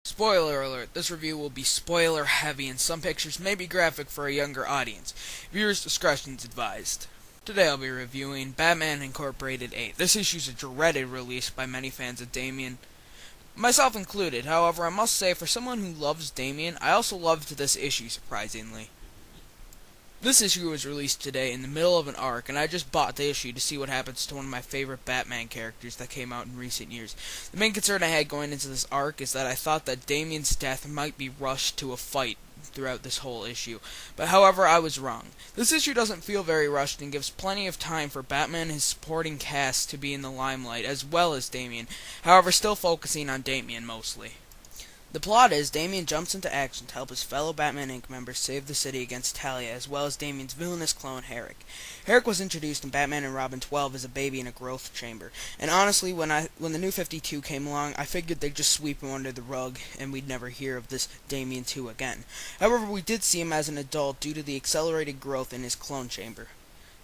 Spoiler alert, this review will be spoiler heavy and some pictures may be graphic for a younger audience. Viewers' discretion is advised. Today I'll be reviewing Batman Incorporated 8. This issue is a dreaded release by many fans of Damian, myself included. However, I must say, for someone who loves Damian, I also loved this issue surprisingly. This issue was released today in the middle of an arc, and I just bought the issue to see what happens to one of my favorite Batman characters that came out in recent years. The main concern I had going into this arc is that I thought that Damian's death might be rushed to a fight throughout this whole issue. But however, I was wrong. This issue doesn't feel very rushed and gives plenty of time for Batman and his supporting cast to be in the limelight, as well as Damian, however still focusing on Damian mostly. The plot is Damian jumps into action to help his fellow Batman Inc. members save the city against Talia, as well as Damian's villainous clone Herrick. Herrick was introduced in Batman and Robin 12 as a baby in a growth chamber, and honestly, when the New 52 came along, I figured they'd just sweep him under the rug, and we'd never hear of this Damian 2 again. However, we did see him as an adult due to the accelerated growth in his clone chamber.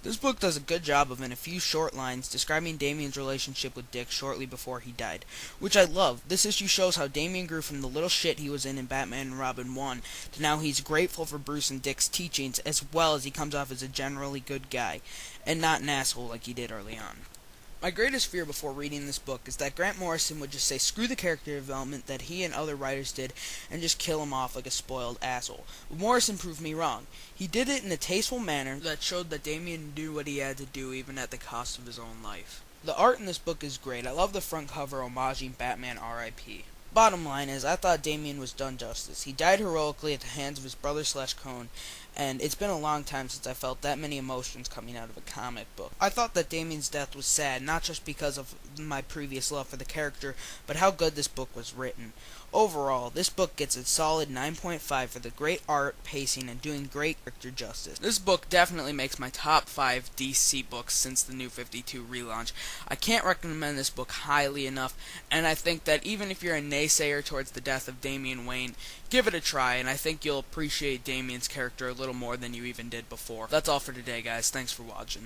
This book does a good job of, in a few short lines, describing Damian's relationship with Dick shortly before he died, which I love. This issue shows how Damian grew from the little shit he was in Batman and Robin 1 to now he's grateful for Bruce and Dick's teachings, as well as he comes off as a generally good guy, and not an asshole like he did early on. My greatest fear before reading this book is that Grant Morrison would just say screw the character development that he and other writers did and just kill him off like a spoiled asshole. But Morrison proved me wrong. He did it in a tasteful manner that showed that Damian knew what he had to do even at the cost of his own life. The art in this book is great. I love the front cover homaging Batman R.I.P. Bottom line is, I thought Damian was done justice. He died heroically at the hands of his brother/clone, and it's been a long time since I felt that many emotions coming out of a comic book. I thought that Damian's death was sad, not just because of my previous love for the character, but how good this book was written. Overall, this book gets a solid 9.5 for the great art, pacing, and doing great character justice. This book definitely makes my top 5 DC books since the New 52 relaunch. I can't recommend this book highly enough, and I think that even if you're a naysayer towards the death of Damian Wayne, give it a try, and I think you'll appreciate Damian's character a little more than you even did before. That's all for today, guys. Thanks for watching.